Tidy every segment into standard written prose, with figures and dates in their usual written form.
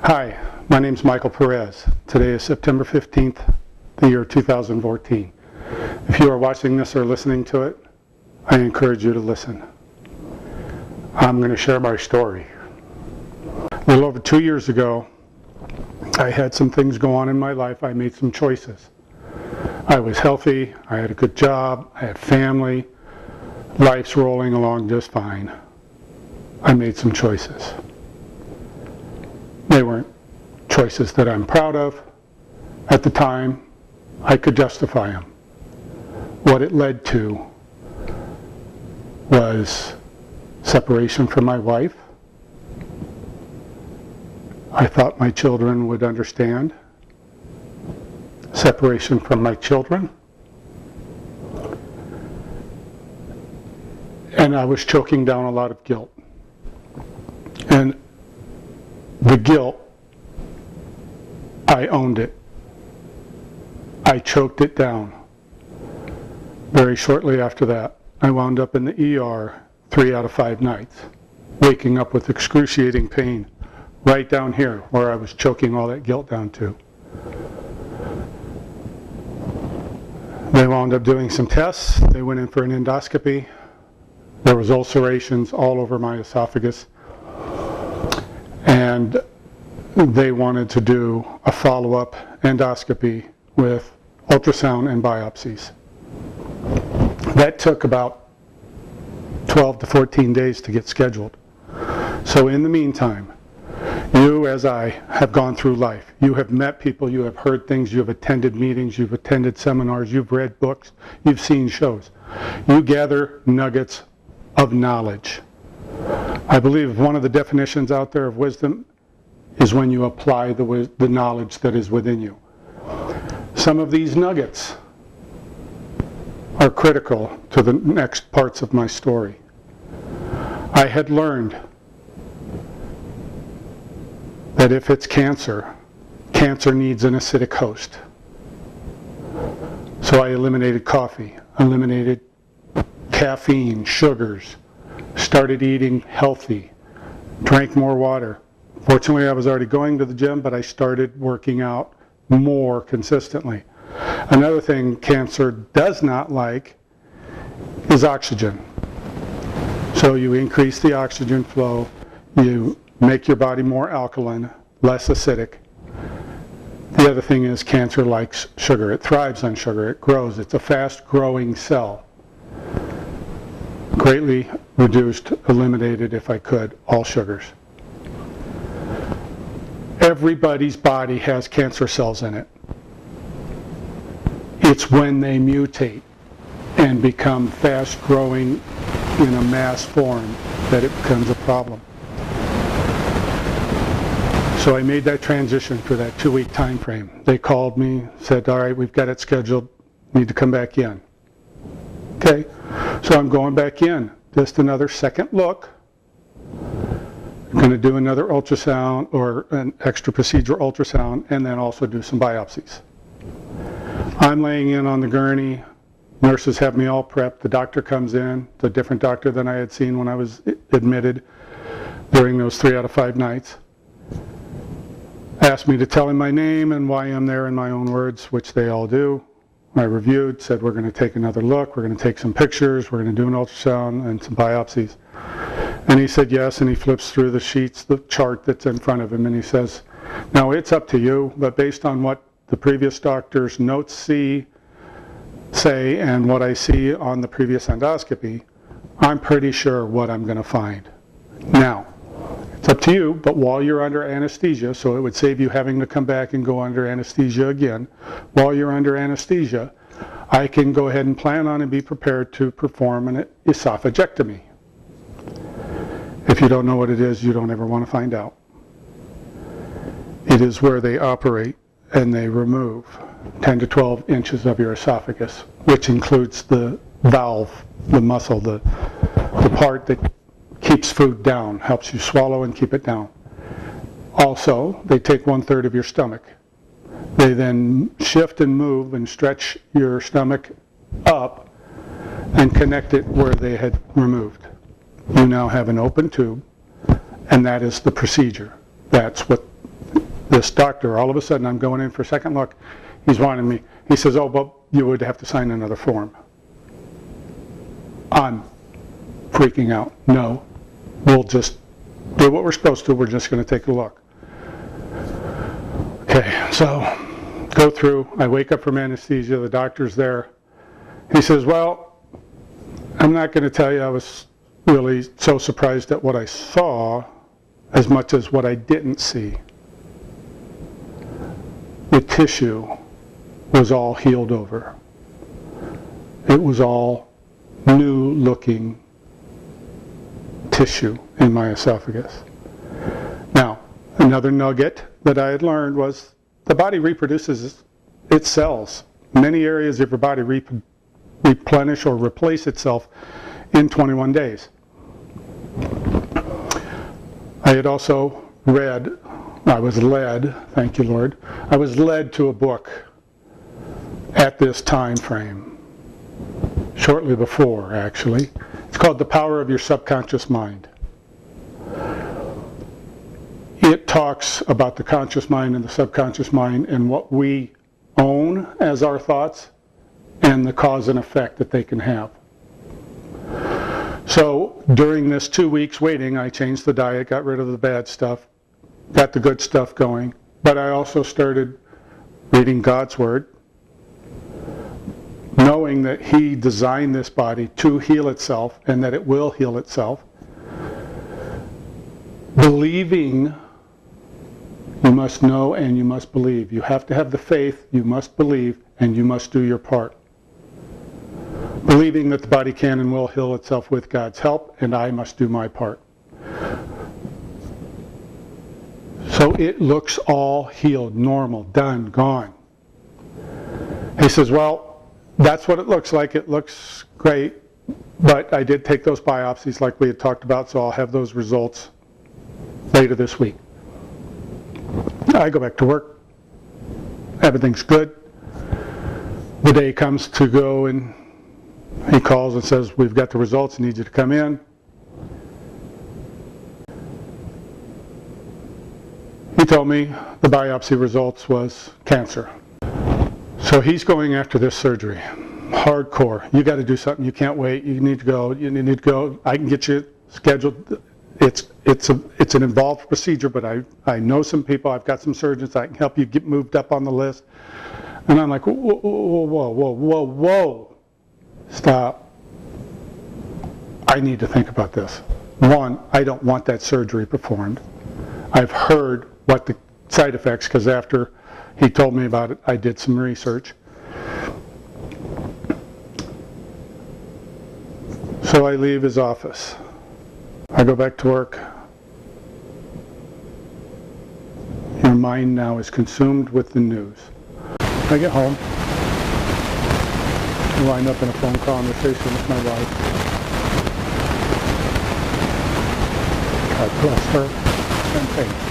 Hi, my name is Michael Perez. Today is September 15th, the year 2014. If you are watching this or listening to it, I encourage you to listen. I'm going to share my story. A little over 2 years ago, I had some things go on in my life. I made some choices. I was healthy, I had a good job, I had family, life's rolling along just fine. I made some choices. They weren't choices that I'm proud of. At the time, I could justify them. What it led to was separation from my wife. I thought my children would understand. Separation from my children. And I was choking down a lot of guilt. And the guilt, I owned it. I choked it down. Very shortly after that, I wound up in the ER 3 out of 5 nights, waking up with excruciating pain right down here where I was choking all that guilt down to. They wound up doing some tests. They went in for an endoscopy. There was ulcerations all over my esophagus. And they wanted to do a follow-up endoscopy with ultrasound and biopsies. That took about 12 to 14 days to get scheduled. So in the meantime, you, as I, have gone through life. You have met people, you have heard things, you have attended meetings, you've attended seminars, you've read books, you've seen shows. You gather nuggets of knowledge. I believe one of the definitions out there of wisdom is when you apply the knowledge that is within you. Some of these nuggets are critical to the next parts of my story. I had learned that if it's cancer, cancer needs an acidic host. So I eliminated coffee, eliminated caffeine, sugars, started eating healthy, drank more water. Fortunately, I was already going to the gym, but I started working out more consistently. Another thing cancer does not like is oxygen. So you increase the oxygen flow, you make your body more alkaline, less acidic. The other thing is cancer likes sugar. It thrives on sugar. It grows. It's a fast-growing cell. Greatly reduced, eliminated, if I could, all sugars. Everybody's body has cancer cells in it. It's when they mutate and become fast-growing in a mass form that it becomes a problem. So I made that transition for that 2-week time frame. They called me, said, all right, we've got it scheduled, need to come back in. Okay, so I'm going back in, just another second look. I'm going to do another ultrasound or an extra procedure ultrasound and then also do some biopsies. I'm laying in on the gurney. Nurses have me all prepped. The doctor comes in, the different doctor than I had seen when I was admitted during those 3 out of 5 nights. Asked me to tell him my name and why I'm there in my own words, which they all do. I reviewed, said we're going to take another look, we're going to take some pictures, we're going to do an ultrasound and some biopsies. And he said yes, and he flips through the sheets, the chart that's in front of him, and he says, now it's up to you, but based on what the previous doctor's notes say, and what I see on the previous endoscopy, I'm pretty sure what I'm going to find. Now, it's up to you, but while you're under anesthesia, so it would save you having to come back and go under anesthesia again, while you're under anesthesia, I can go ahead and plan on and be prepared to perform an esophagectomy. If you don't know what it is, you don't ever want to find out. It is where they operate and they remove 10 to 12 inches of your esophagus, which includes the valve, the muscle, the part that keeps food down, helps you swallow and keep it down. Also, they take 1/3 of your stomach. They then shift and move and stretch your stomach up and connect it where they had removed. You now have an open tube, and that is the procedure. That's what this doctor, all of a sudden I'm going in for a second look. He's wanting me. He says, oh, but you would have to sign another form. I'm freaking out. No, we'll just do what we're supposed to. We're just going to take a look. Okay, so go through. I wake up from anesthesia. The doctor's there. He says, well, I'm not going to tell you I was really so surprised at what I saw as much as what I didn't see. The tissue was all healed over. It was all new looking tissue in my esophagus. Now, another nugget that I had learned was the body reproduces its cells. Many areas of your body replenish or replace itself in 21 days. I had also read, I was led, thank you Lord, I was led to a book at this time frame, shortly before actually. It's called The Power of Your Subconscious Mind. It talks about the conscious mind and the subconscious mind and what we own as our thoughts and the cause and effect that they can have. So during this 2 weeks waiting, I changed the diet, got rid of the bad stuff, got the good stuff going, but I also started reading God's Word, knowing that He designed this body to heal itself and that it will heal itself. Believing, you must know and you must believe. You have to have the faith, you must believe, and you must do your part. Believing that the body can and will heal itself with God's help, and I must do my part. So it looks all healed, normal, done, gone. He says, well, that's what it looks like. It looks great, but I did take those biopsies like we had talked about, so I'll have those results later this week. I go back to work. Everything's good. The day comes to go and he calls and says, we've got the results, I need you to come in. He told me the biopsy results was cancer. So he's going after this surgery. Hardcore. You got to do something. You can't wait. You need to go. You need to go. I can get you scheduled. It's an involved procedure, but I know some people. I've got some surgeons. I can help you get moved up on the list. And I'm like, whoa, whoa, whoa, whoa, whoa, whoa. Stop. I need to think about this. One, I don't want that surgery performed. I've heard what the side effects, because after he told me about it, I did some research. So I leave his office. I go back to work. Your mind now is consumed with the news. I get home. I wind up in a phone conversation with my wife. God bless her and faith.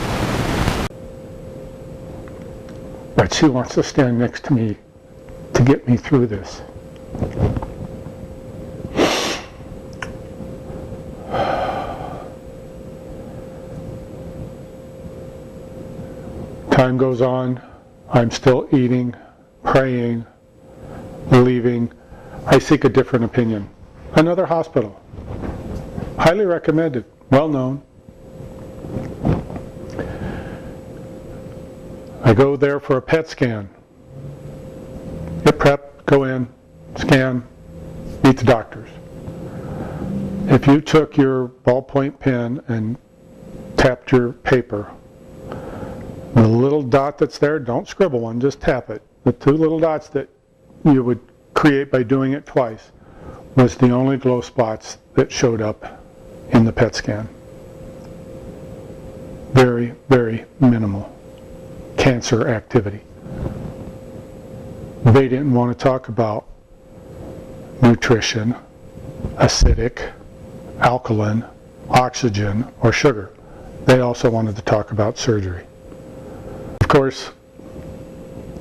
But she wants to stand next to me to get me through this. Time goes on. I'm still eating, praying, believing. I seek a different opinion. Another hospital. Highly recommended. Well known. I go there for a PET scan. Get prepped, go in, scan, meet the doctors. If you took your ballpoint pen and tapped your paper, the little dot that's there, don't scribble one, just tap it. The two little dots that you would create by doing it twice was the only glow spots that showed up in the PET scan. Very, very minimal cancer activity. They didn't want to talk about nutrition, acidic, alkaline, oxygen, or sugar. They also wanted to talk about surgery. Of course,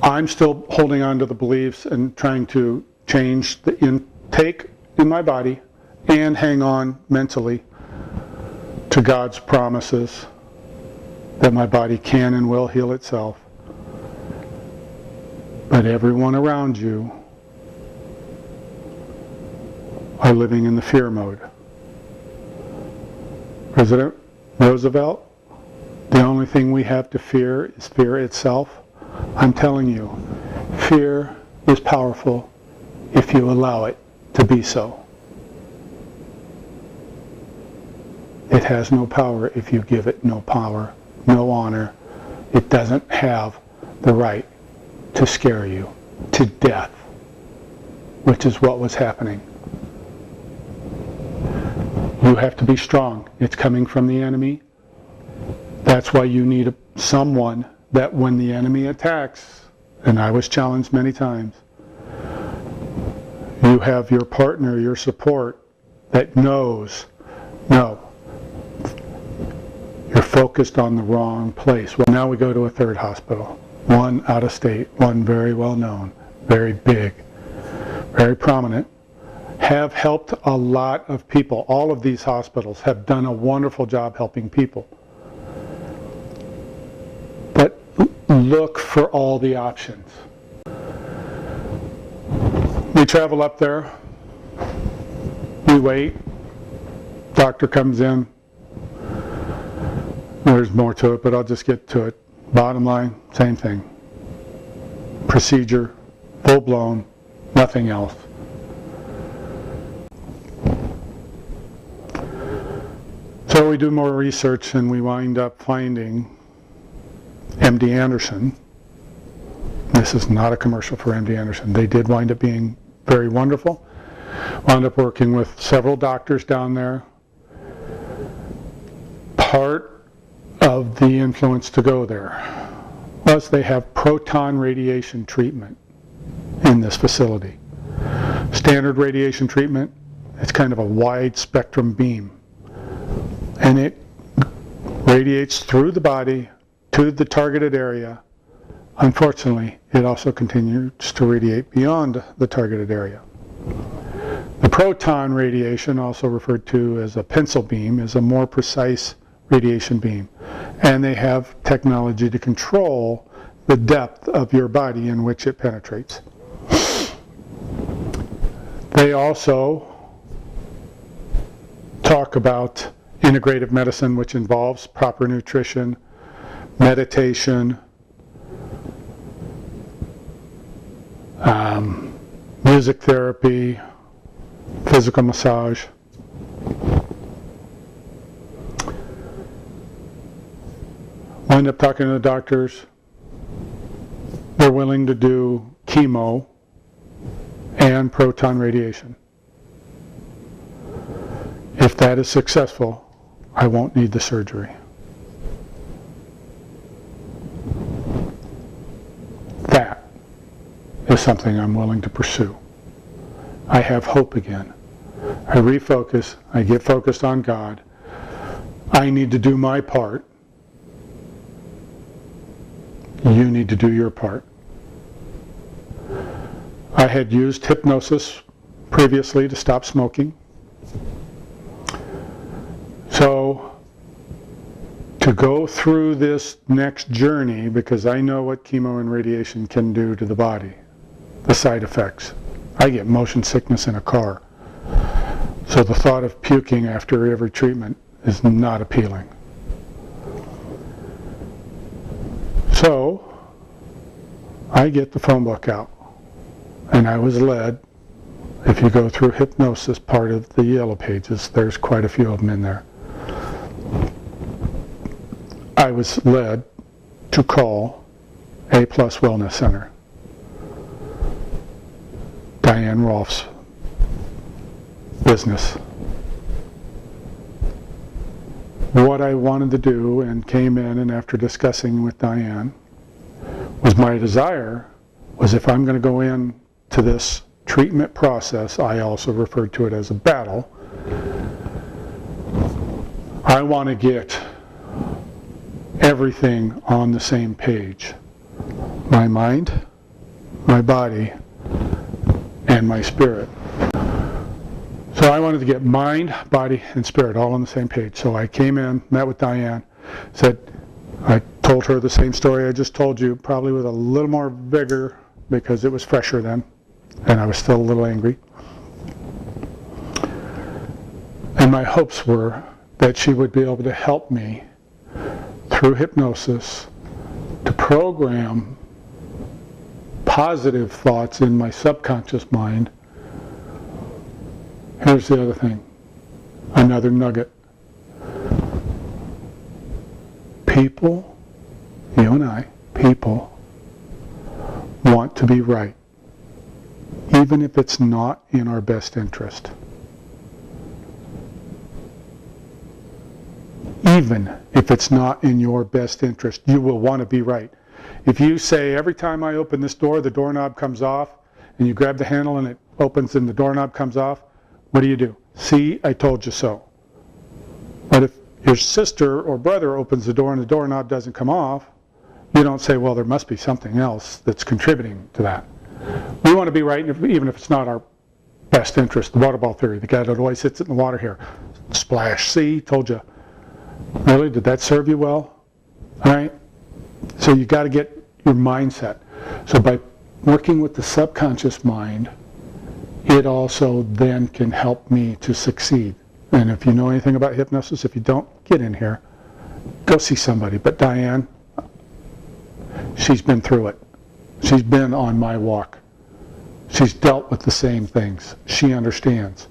I'm still holding on to the beliefs and trying to change the intake in my body and hang on mentally to God's promises that my body can and will heal itself. But everyone around you are living in the fear mode. President Roosevelt, the only thing we have to fear is fear itself. I'm telling you, fear is powerful if you allow it to be so. It has no power if you give it no power, no honor. It doesn't have the right to scare you to death, which is what was happening. You have to be strong. It's coming from the enemy. That's why you need someone that when the enemy attacks, and I was challenged many times, you have your partner, your support, that knows, no, you're focused on the wrong place. Well, now we go to a third hospital, one out of state, one very well known, very big, very prominent, have helped a lot of people. All of these hospitals have done a wonderful job helping people. But look for all the options. We travel up there, we wait, doctor comes in. There's more to it, but I'll just get to it. Bottom line, same thing. Procedure, full-blown, nothing else. So we do more research and we wind up finding MD Anderson. This is not a commercial for MD Anderson. They did wind up being very wonderful. Wound up working with several doctors down there. Part of the influence to go there was they have proton radiation treatment in this facility. Standard radiation treatment, it's kind of a wide spectrum beam. And it radiates through the body to the targeted area. Unfortunately, it also continues to radiate beyond the targeted area. The proton radiation, also referred to as a pencil beam, is a more precise radiation beam. And they have technology to control the depth of your body in which it penetrates. They also talk about integrative medicine, which involves proper nutrition, meditation, music therapy, physical massage. Wind up talking to the doctors. They're willing to do chemo and proton radiation. If that is successful, I won't need the surgery. That is something I'm willing to pursue. I have hope again. I refocus, I get focused on God. I need to do my part. You need to do your part. I had used hypnosis previously to stop smoking. So, to go through this next journey, because I know what chemo and radiation can do to the body, the side effects. I get motion sickness in a car. So the thought of puking after every treatment is not appealing. So, I get the phone book out. And I was led, if you go through hypnosis, part of the yellow pages, there's quite a few of them in there. I was led to call A+ Wellness Center, Diane Rolfe's business. What I wanted to do, and came in, and after discussing with Diane, was my desire was, if I'm going to go in to this treatment process, I also referred to it as a battle, I want to get everything on the same page. My mind, my body, and my spirit. So I wanted to get mind, body, and spirit all on the same page. So I came in, met with Diane, said, I told her the same story I just told you, probably with a little more vigor because it was fresher then, and I was still a little angry. And my hopes were that she would be able to help me through hypnosis to program positive thoughts in my subconscious mind. Here's the other thing, another nugget. People, you and I, people want to be right, even if it's not in our best interest. Even if it's not in your best interest, you will want to be right. If you say, every time I open this door, the doorknob comes off, and you grab the handle and it opens and the doorknob comes off, what do? See, I told you so. But if your sister or brother opens the door and the doorknob doesn't come off, you don't say, well, there must be something else that's contributing to that. We want to be right even if it's not our best interest. The water ball theory, the guy that always hits it in the water here. Splash, see, told you. Really, did that serve you well? All right? So you got to get your mindset. So by working with the subconscious mind, it also then can help me to succeed. And if you know anything about hypnosis, if you don't, get in here. Go see somebody. But Diane, she's been through it. She's been on my walk. She's dealt with the same things. She understands.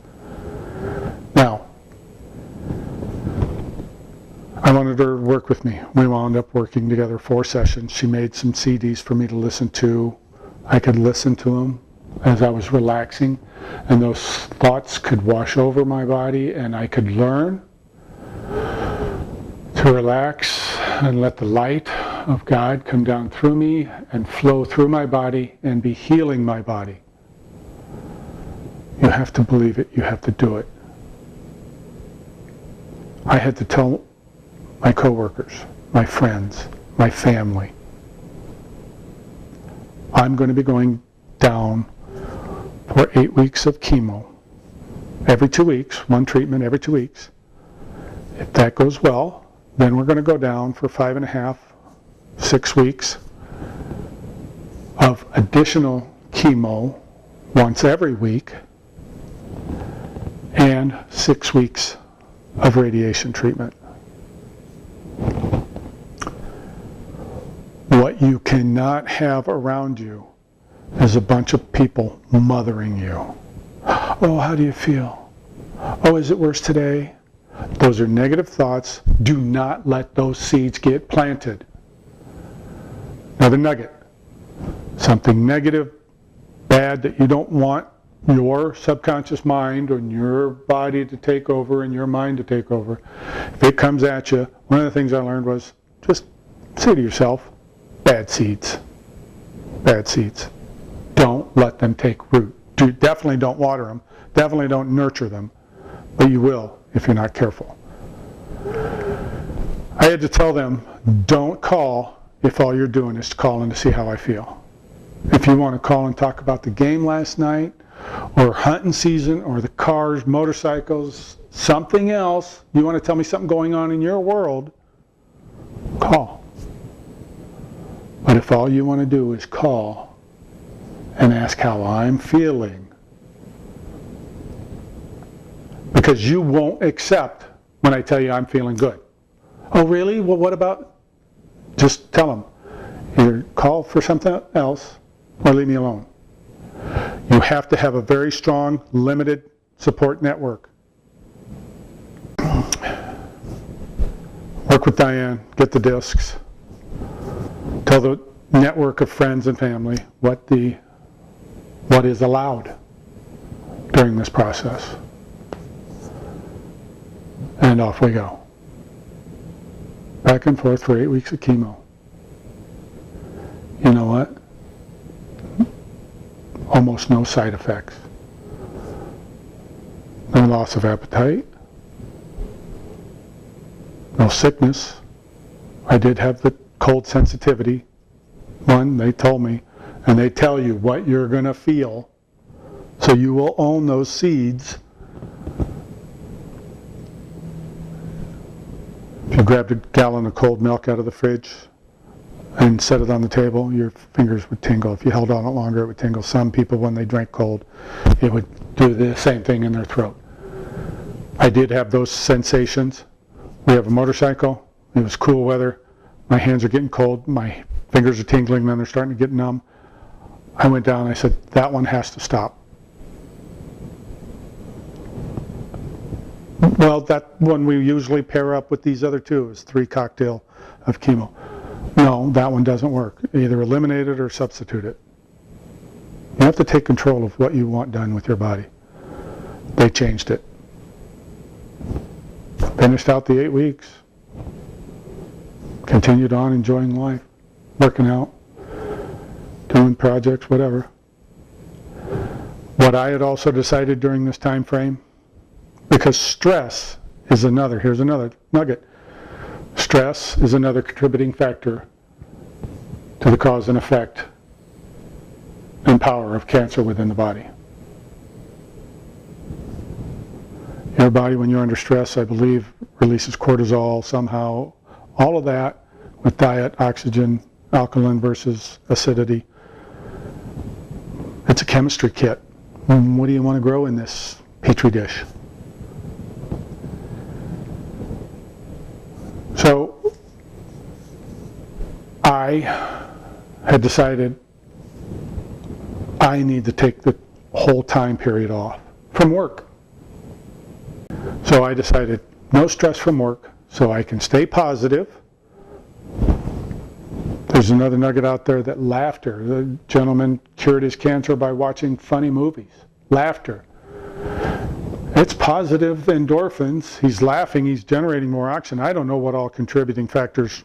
Now, I wanted her to work with me. We wound up working together 4 sessions. She made some CDs for me to listen to. I could listen to them as I was relaxing, and those thoughts could wash over my body, and I could learn to relax and let the light of God come down through me and flow through my body and be healing my body. You have to believe it. You have to do it. I had to tell my coworkers, my friends, my family, I'm going to be going down for 8 weeks of chemo. Every 2 weeks, one treatment every 2 weeks. If that goes well, then we're going to go down for 5.5, 6 weeks of additional chemo once every week and 6 weeks of radiation treatment. What you cannot have around you is a bunch of people mothering you. Oh, how do you feel? Oh, is it worse today? Those are negative thoughts. Do not let those seeds get planted. Another nugget. Something negative, bad that you don't want your subconscious mind or your body to take over and your mind to take over. If it comes at you, one of the things I learned was just say to yourself, bad seeds. Bad seeds. Don't let them take root. Definitely don't water them. Definitely don't nurture them. But you will if you're not careful. I had to tell them, don't call if all you're doing is calling to see how I feel. If you want to call and talk about the game last night, or hunting season, or the cars, motorcycles, something else, you want to tell me something going on in your world, call. But if all you want to do is call and ask how I'm feeling, because you won't accept when I tell you I'm feeling good. Oh, really? Well, what about? Just tell them. Either call for something else or leave me alone. You have to have a very strong, limited support network. Work with Diane, get the discs. Tell the network of friends and family what is allowed during this process. And off we go. Back and forth for 8 weeks of chemo. You know what? Almost no side effects. No loss of appetite. No sickness. I did have the cold sensitivity. One, they told me, and they tell you what you're going to feel, so you will own those seeds. If you grabbed a gallon of cold milk out of the fridge and set it on the table, your fingers would tingle. If you held on it longer, it would tingle. Some people, when they drank cold, it would do the same thing in their throat. I did have those sensations. We have a motorcycle. It was cool weather. My hands are getting cold. My fingers are tingling, then they're starting to get numb. I went down and I said, that one has to stop. Well, that one we usually pair up with these other two is 3 cocktail of chemo. No, that one doesn't work. Either eliminate it or substitute it. You have to take control of what you want done with your body. They changed it. Finished out the 8 weeks. Continued on enjoying life, working out, doing projects, whatever. What I had also decided during this time frame, because stress is another, here's another nugget. Stress is another contributing factor to the cause and effect and power of cancer within the body. Your body, when you're under stress, I believe, releases cortisol somehow. All of that with diet, oxygen, alkaline versus acidity. It's a chemistry kit. What do you want to grow in this petri dish? So I had decided I need to take the whole time period off from work. So I decided no stress from work so I can stay positive. There's another nugget out there that laughter. The gentleman cured his cancer by watching funny movies. Laughter. It's positive endorphins. He's laughing, he's generating more oxygen. I don't know what all contributing factors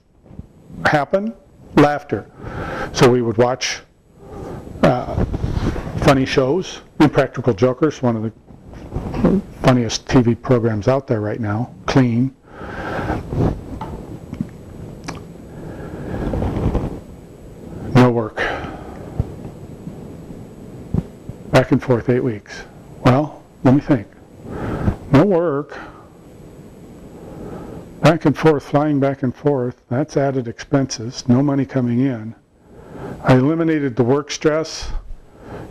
happen. Laughter. So we would watch funny shows. Impractical Jokers, one of the funniest TV programs out there right now. Clean. No work. Back and forth 8 weeks. Well, let me think. No work. Back and forth, flying back and forth. That's added expenses. No money coming in. I eliminated the work stress.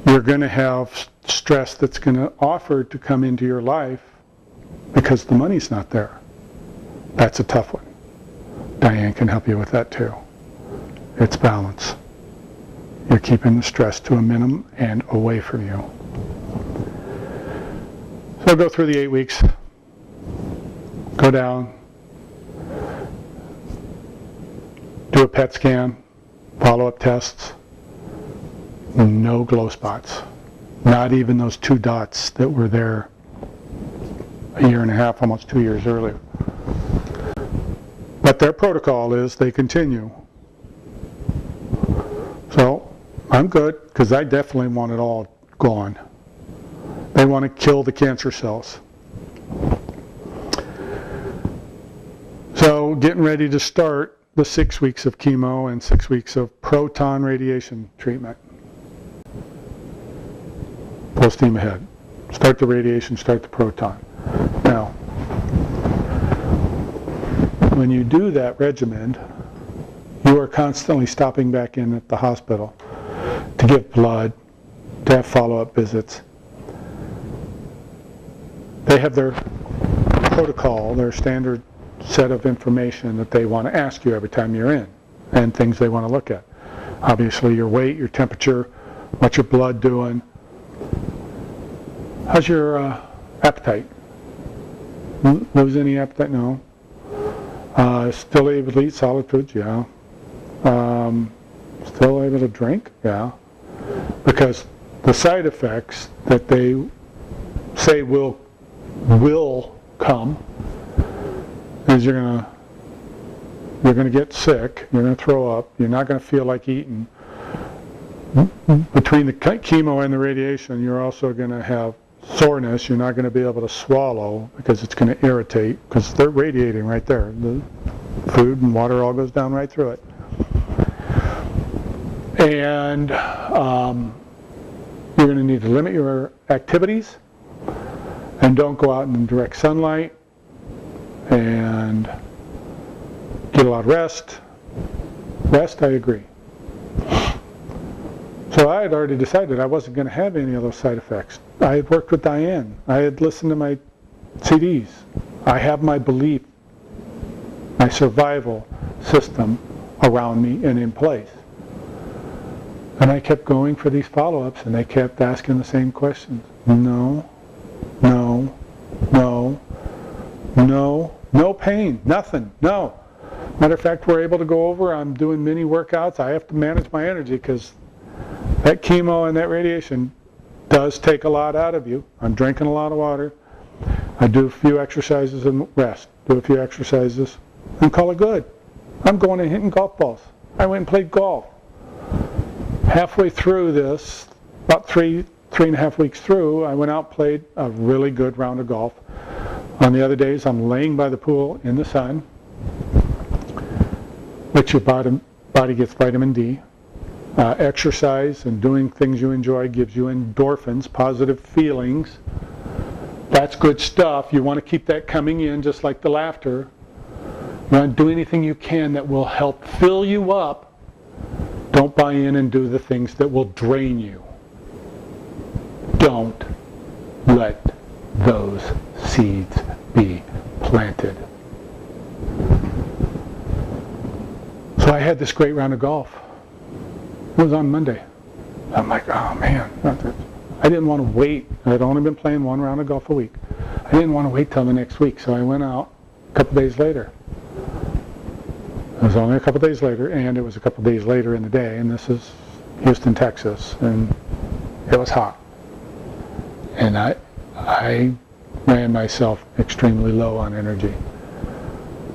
You're going to have stress that's going to offer to come into your life because the money's not there. That's a tough one. Diane can help you with that too. It's balance. You're keeping the stress to a minimum and away from you. So I'll go through the 8 weeks. Go down. Do a PET scan. Follow-up tests. No glow spots. Not even those 2 dots that were there a year and a half, almost 2 years earlier. But their protocol is they continue. So I'm good because I definitely want it all gone. They want to kill the cancer cells. So getting ready to start the 6 weeks of chemo and 6 weeks of proton radiation treatment. Full steam ahead. Start the radiation, start the proton. Now, when you do that regimen, you are constantly stopping back in at the hospital to give blood, to have follow-up visits. They have their protocol, their standard set of information that they want to ask you every time you're in, and things they want to look at. Obviously your weight, your temperature, what's your blood doing, how's your appetite? Lose any appetite? No. Still able to eat solid foods? Yeah. Still able to drink? Yeah. Because the side effects that they say will come is you're gonna get sick, you're gonna throw up, you're not gonna feel like eating. Between the chemo and the radiation, you're also gonna have soreness. You're not going to be able to swallow because it's going to irritate because they're radiating right there. The food and water all goes down right through it. And you're going to need to limit your activities and don't go out in direct sunlight and get a lot of rest. Rest, I agree. So I had already decided I wasn't going to have any of those side effects. I had worked with Diane. I had listened to my CDs. I have my belief, my survival system around me and in place. And I kept going for these follow-ups, and they kept asking the same questions. No, no, no, no, no pain, nothing, no. Matter of fact, we're able to go over, I'm doing mini workouts. I have to manage my energy because that chemo and that radiation does take a lot out of you. I'm drinking a lot of water. I do a few exercises and rest. Do a few exercises and call it good. I'm going and hitting golf balls. I went and played golf. Halfway through this, about three and a half weeks through, I went out and played a really good round of golf. On the other days, I'm laying by the pool in the sun, which your body gets vitamin D. Exercise and doing things you enjoy gives you endorphins, positive feelings. That's good stuff. You want to keep that coming in, just like the laughter. You want to do anything you can that will help fill you up. Don't buy in and do the things that will drain you. Don't let those seeds be planted. So I had this great round of golf. It was on Monday. I'm like, oh man. I didn't want to wait. I'd only been playing one round of golf a week. I didn't want to wait till the next week, so I went out a couple days later. It was only a couple days later, and it was a couple days later in the day, and this is Houston, Texas, and it was hot. And I ran myself extremely low on energy.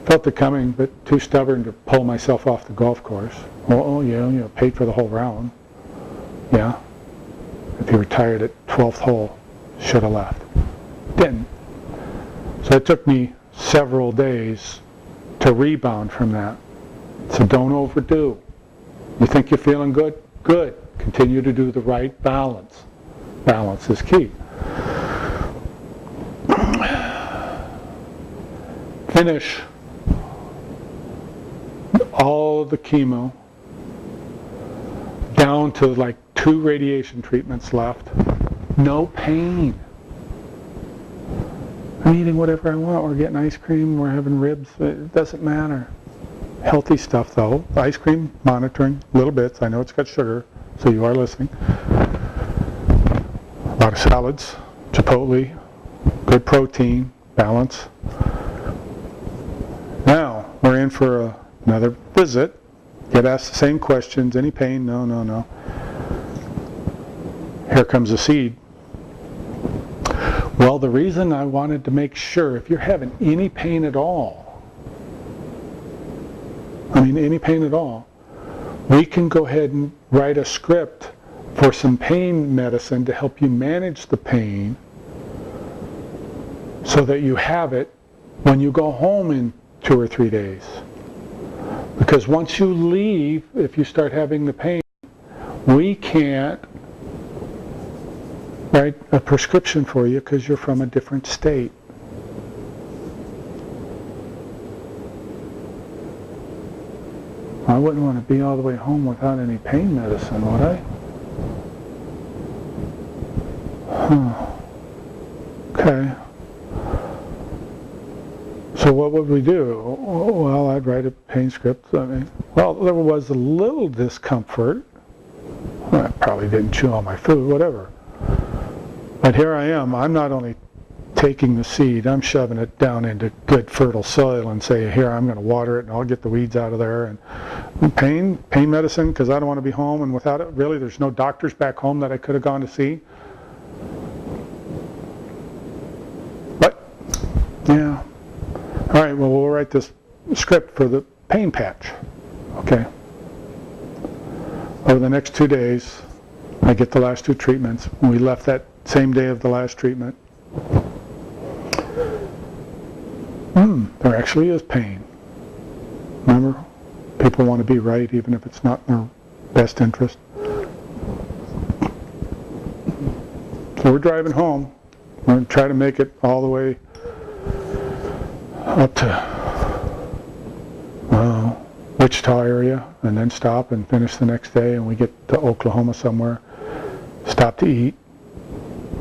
Felt it coming, but too stubborn to pull myself off the golf course. Well, yeah, paid for the whole round. Yeah. If you were tired at 12th hole, should have left. Didn't. So it took me several days to rebound from that. So don't overdo. You think you're feeling good? Good. Continue to do the right balance. Balance is key. Finish all of the chemo down to like 2 radiation treatments left. No pain. I'm eating whatever I want. We're getting ice cream. We're having ribs. It doesn't matter. Healthy stuff though. Ice cream, monitoring, little bits. I know it's got sugar, so you are listening. A lot of salads, Chipotle, good protein, balance. Now, we're in for another visit. Get asked the same questions. Any pain? No, no, no. Here comes the seed. Well, the reason I wanted to make sure, if you're having any pain at all, any pain at all, we can go ahead and write a script for some pain medicine to help you manage the pain so that you have it when you go home in 2 or 3 days. Because once you leave, if you start having the pain, we can't write a prescription for you because you're from a different state. I wouldn't want to be all the way home without any pain medicine, would I? Okay. So what would we do? Well, I'd write a pain script. Well, there was a little discomfort. I probably didn't chew on my food, whatever. But here I am. I'm not only taking the seed, I'm shoving it down into good fertile soil and say, here, I'm going to water it and I'll get the weeds out of there. And pain medicine, because I don't want to be home, and without it, really, there's no doctors back home that I could have gone to see. But, yeah. All right, well, we'll write this script for the pain patch. Okay. Over the next 2 days, I get the last 2 treatments. We left that same day of the last treatment. There actually is pain. Remember, people want to be right even if it's not in their best interest. So we're driving home. We're going to try to make it all the way up to Wichita area, and then stop and finish the next day, and we get to Oklahoma somewhere, stop to eat,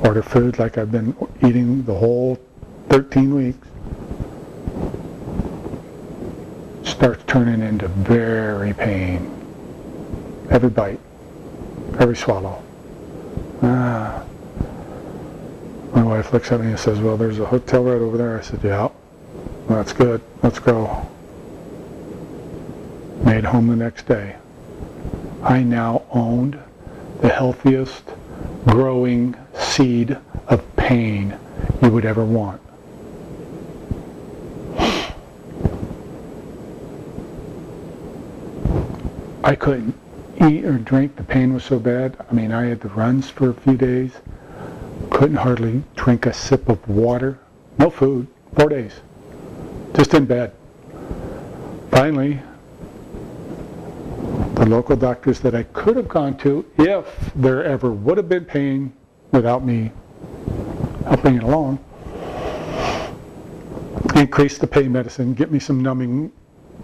order food like I've been eating the whole 13 weeks. Starts turning into very pain. Every bite, every swallow. My wife looks at me and says, well, there's a hotel right over there. I said, yeah, well, that's good. Let's go. Made home the next day. I now owned the healthiest growing seed of pain you would ever want. I couldn't eat or drink. The pain was so bad. I mean, I had the runs for a few days. Couldn't hardly drink a sip of water. No food. 4 days. Just in bed. Finally, the local doctors that I could have gone to if there ever would have been pain without me helping it along, increase the pain medicine, get me some numbing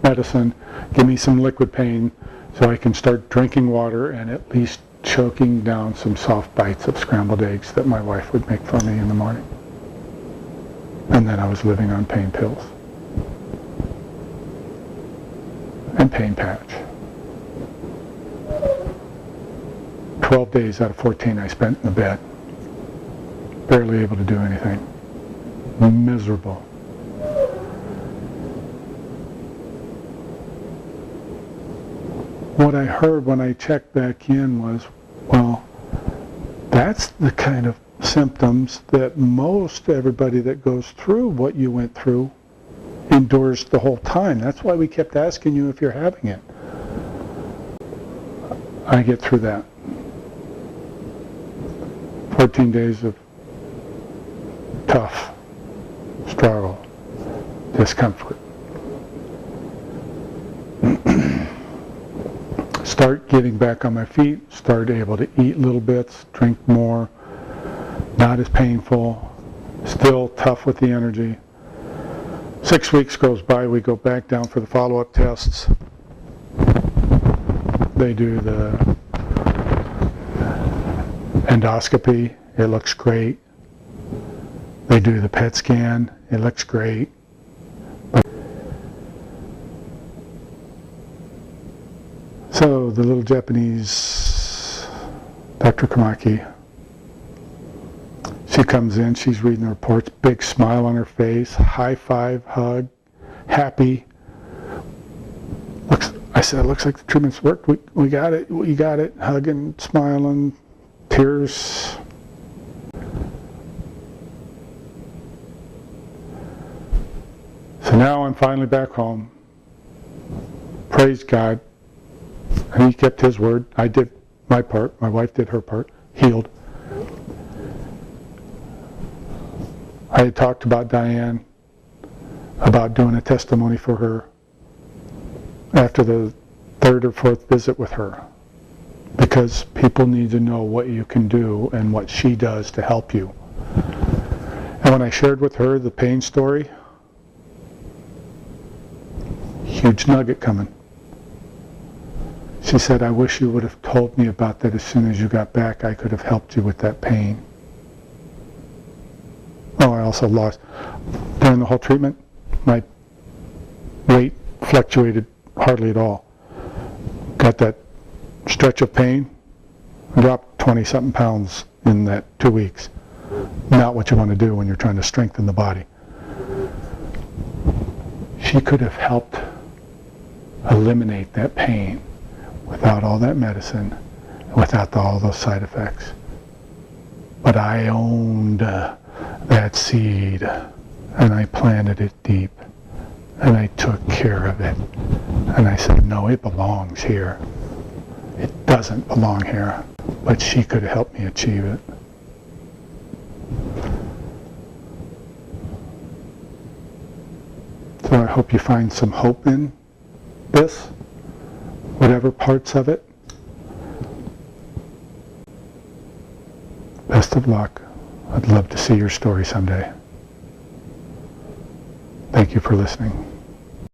medicine, give me some liquid pain so I can start drinking water and at least choking down some soft bites of scrambled eggs that my wife would make for me in the morning. And then I was living on pain pills and pain patch. 12 days out of 14 I spent in the bed, barely able to do anything, miserable. What I heard when I checked back in was, well, that's the kind of symptoms that most everybody that goes through what you went through endures the whole time. That's why we kept asking you if you're having it. I get through that. 14 days of tough struggle, discomfort. Start getting back on my feet, start able to eat little bits, drink more, not as painful, still tough with the energy. 6 weeks goes by, we go back down for the follow-up tests. They do the endoscopy, it looks great. They do the PET scan, it looks great. So the little Japanese Dr. Kamaki, she comes in, she's reading the reports, big smile on her face, high five, hug, happy. I said, it looks like the treatment's worked. We got it, hugging, smiling, tears. So now I'm finally back home. Praise God. He kept his word. I did my part. My wife did her part. Healed. I had talked about Diane, about doing a testimony for her after the 3rd or 4th visit with her, because people need to know what you can do and what she does to help you. And when I shared with her the pain story, huge nugget coming. She said, I wish you would have told me about that as soon as you got back. I could have helped you with that pain. Oh, I also lost, during the whole treatment, my weight fluctuated hardly at all. Got that stretch of pain, dropped 20-something pounds in that 2 weeks. Not what you want to do when you're trying to strengthen the body. She could have helped eliminate that pain without all that medicine, without all those side effects. But I owned that seed, and I planted it deep, and I took care of it. And I said, no, it belongs here. It doesn't belong here. But she could help me achieve it. So I hope you find some hope in this, whatever parts of it. Best of luck. I'd love to see your story someday. Thank you for listening.